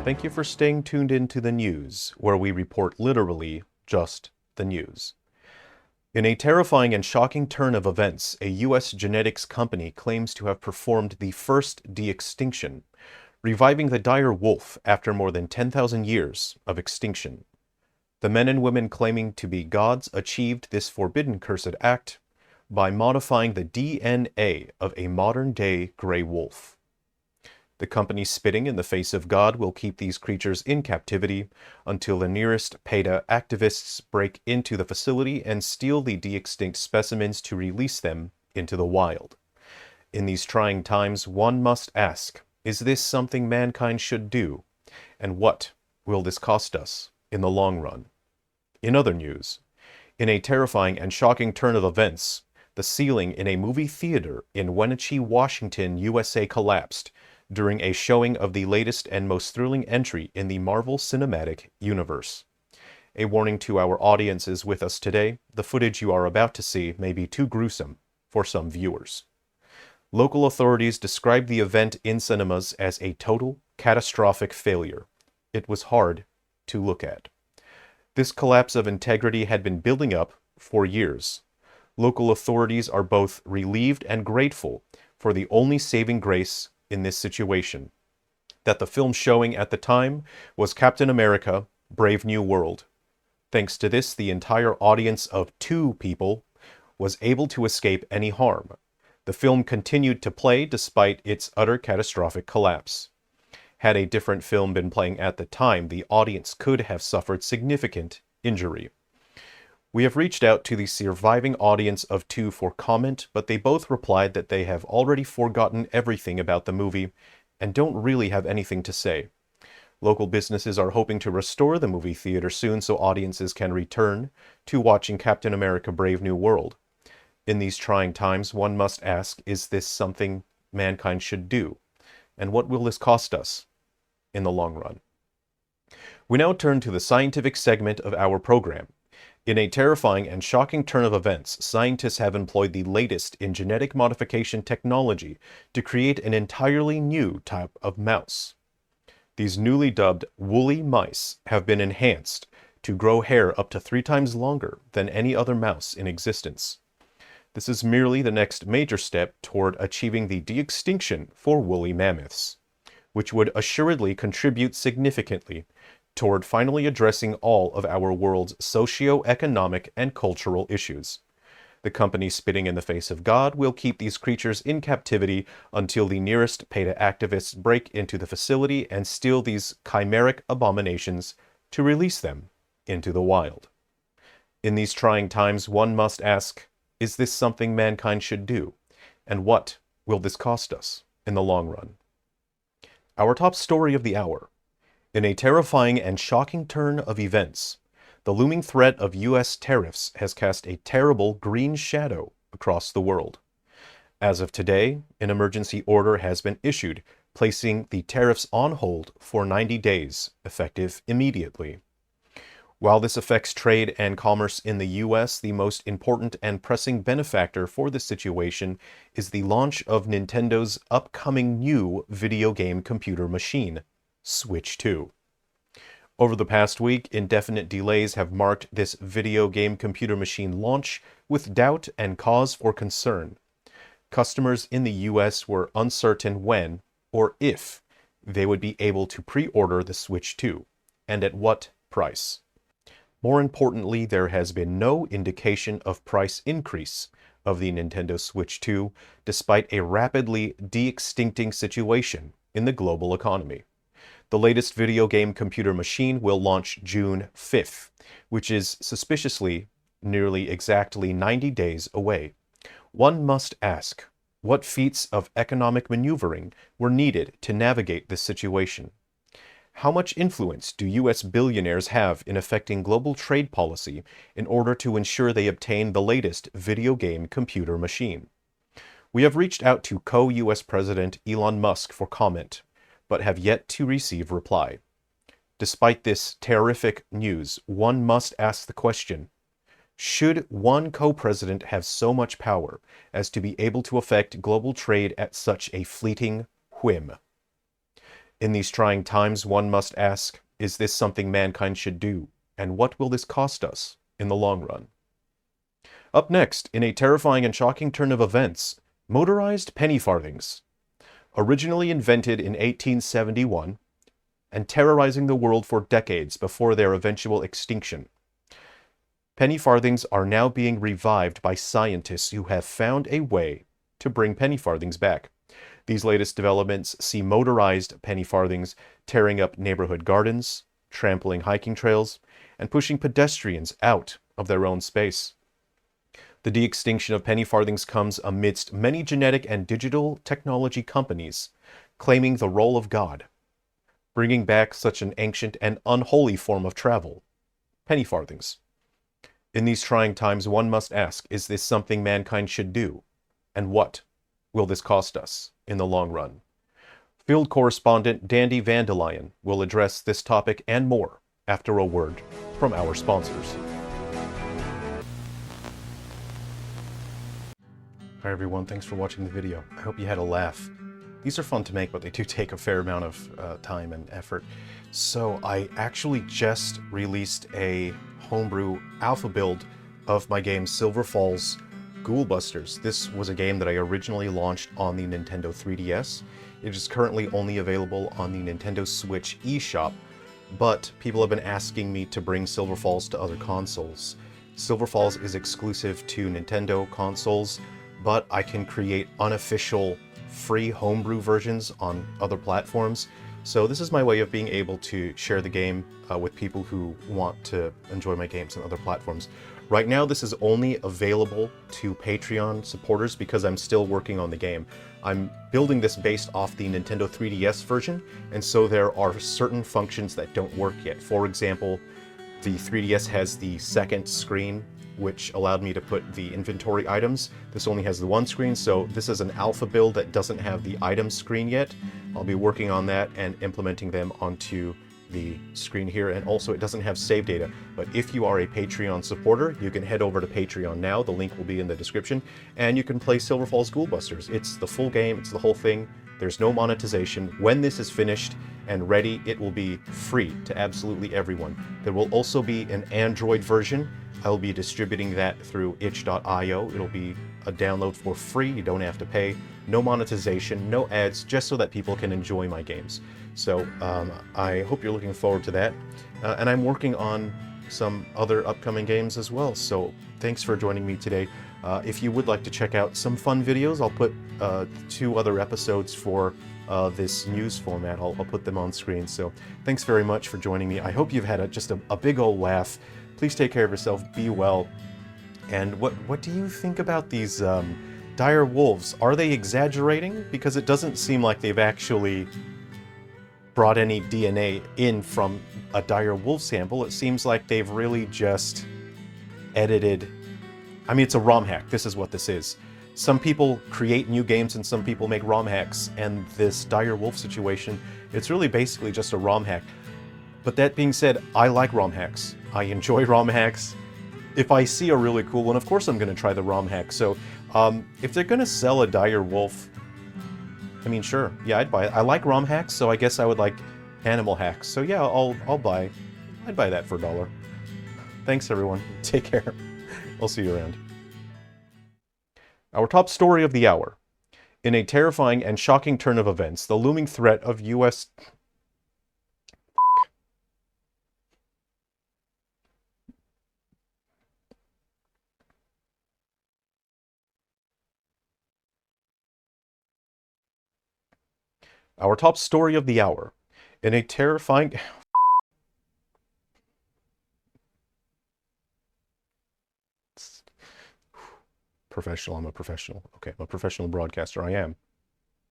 Thank you for staying tuned into the news, where we report literally just the news. In a terrifying and shocking turn of events, a U.S. genetics company claims to have performed the first de-extinction, reviving the dire wolf after more than 10,000 years of extinction. The men and women claiming to be gods achieved this forbidden cursed act by modifying the DNA of a modern-day gray wolf. The company spitting in the face of God will keep these creatures in captivity until the nearest PETA activists break into the facility and steal the de-extinct specimens to release them into the wild. In these trying times, one must ask, is this something mankind should do? And what will this cost us in the long run? In other news, in a terrifying and shocking turn of events, the ceiling in a movie theater in Wenatchee, Washington, USA collapsed during a showing of the latest and most thrilling entry in the Marvel Cinematic Universe. A warning to our audiences with us today, the footage you are about to see may be too gruesome for some viewers. Local authorities described the event in cinemas as a total, catastrophic failure. It was hard to look at. This collapse of integrity had been building up for years. Local authorities are both relieved and grateful for the only saving grace in this situation, that the film showing at the time was Captain America: Brave New World. Thanks to this, the entire audience of 2 people was able to escape any harm. The film continued to play despite its utter catastrophic collapse. Had a different film been playing at the time, the audience could have suffered significant injury. We have reached out to the surviving audience of 2 for comment, but they both replied that they have already forgotten everything about the movie and don't really have anything to say. Local businesses are hoping to restore the movie theater soon so audiences can return to watching Captain America: Brave New World. In these trying times, one must ask, is this something mankind should do? And what will this cost us in the long run? We now turn to the scientific segment of our program. In a terrifying and shocking turn of events, scientists have employed the latest in genetic modification technology to create an entirely new type of mouse. These newly dubbed woolly mice have been enhanced to grow hair up to 3 times longer than any other mouse in existence. This is merely the next major step toward achieving the de-extinction for woolly mammoths, which would assuredly contribute significantly toward finally addressing all of our world's socio-economic and cultural issues. The company spitting in the face of God will keep these creatures in captivity until the nearest PETA activists break into the facility and steal these chimeric abominations to release them into the wild. In these trying times, one must ask, is this something mankind should do? And what will this cost us in the long run? Our top story of the hour. In a terrifying and shocking turn of events, the looming threat of U.S. tariffs has cast a terrible green shadow across the world. As of today, an emergency order has been issued, placing the tariffs on hold for 90 days, effective immediately. While this affects trade and commerce in the U.S., the most important and pressing benefactor for this situation is the launch of Nintendo's upcoming new video game computer machine, Switch 2. Over the past week, indefinite delays have marked this video game computer machine launch with doubt and cause for concern. Customers in the US were uncertain when, or if, they would be able to pre-order the Switch 2, and at what price. More importantly, there has been no indication of price increase of the Nintendo Switch 2, despite a rapidly de-extincting situation in the global economy. The latest video game computer machine will launch June 5th, which is suspiciously nearly exactly 90 days away. One must ask, what feats of economic maneuvering were needed to navigate this situation? How much influence do U.S. billionaires have in affecting global trade policy in order to ensure they obtain the latest video game computer machine? We have reached out to co-U.S. President Elon Musk for comment, but have yet to receive reply. Despite this terrific news, one must ask the question, should one co-president have so much power as to be able to affect global trade at such a fleeting whim? In these trying times, one must ask, is this something mankind should do? And what will this cost us in the long run? Up next, in a terrifying and shocking turn of events, motorized penny farthings. Originally invented in 1871 and terrorizing the world for decades before their eventual extinction, penny farthings are now being revived by scientists who have found a way to bring penny farthings back. These latest developments see motorized penny farthings tearing up neighborhood gardens, trampling hiking trails, and pushing pedestrians out of their own space. The de-extinction of penny farthings comes amidst many genetic and digital technology companies claiming the role of God, bringing back such an ancient and unholy form of travel, penny farthings. In these trying times, one must ask, is this something mankind should do? And what will this cost us in the long run? Field correspondent Dandy Vandalion will address this topic and more after a word from our sponsors. Hi everyone, thanks for watching the video. I hope you had a laugh. These are fun to make, but they do take a fair amount of time and effort. So I actually just released a homebrew alpha build of my game Silver Falls Ghoulbusters. This was a game that I originally launched on the Nintendo 3DS. It is currently only available on the Nintendo Switch eShop, but people have been asking me to bring Silver Falls to other consoles. Silver Falls is exclusive to Nintendo consoles, but I can create unofficial free homebrew versions on other platforms. So this is my way of being able to share the game with people who want to enjoy my games on other platforms. Right now this is only available to Patreon supporters because I'm still working on the game. I'm building this based off the Nintendo 3DS version, and so there are certain functions that don't work yet. For example, the 3DS has the second screen, which allowed me to put the inventory items. This only has the one screen, so this is an alpha build that doesn't have the item screen yet. I'll be working on that and implementing them onto the screen here, and also it doesn't have save data. But if you are a Patreon supporter, you can head over to Patreon now. The link will be in the description, and you can play Silver Falls Ghoulbusters. It's the full game, it's the whole thing. There's no monetization. When this is finished and ready, it will be free to absolutely everyone. There will also be an Android version. I'll be distributing that through itch.io. It'll be a download for free. You don't have to pay. No monetization, no ads, just so that people can enjoy my games. So I hope you're looking forward to that. And I'm working on some other upcoming games as well. So thanks for joining me today. If you would like to check out some fun videos, I'll put 2 other episodes for this news format. I'll put them on screen. So thanks very much for joining me. I hope you've had just a big old laugh. Please take care of yourself, be well. And what do you think about these dire wolves? Are they exaggerating? Because it doesn't seem like they've actually brought any DNA in from a dire wolf sample. It seems like they've really just edited. I mean, it's a ROM hack. This is what this is. Some people create new games and some people make ROM hacks, and this dire wolf situation, it's really basically just a ROM hack. But that being said, I like ROM hacks. I enjoy ROM hacks. If I see a really cool one, of course I'm going to try the ROM hack. So if they're going to sell a dire wolf, I mean, sure, yeah, I'd buy it. I like ROM hacks, so I guess I would like animal hacks. So yeah, I'd buy that for $1. Thanks everyone. Take care. I'll see you around. Our top story of the hour. In a terrifying and shocking turn of events, the looming threat of U.S. Our top story of the hour. In a terrifying... Professional, I'm a professional. Okay, I'm a professional broadcaster, I am.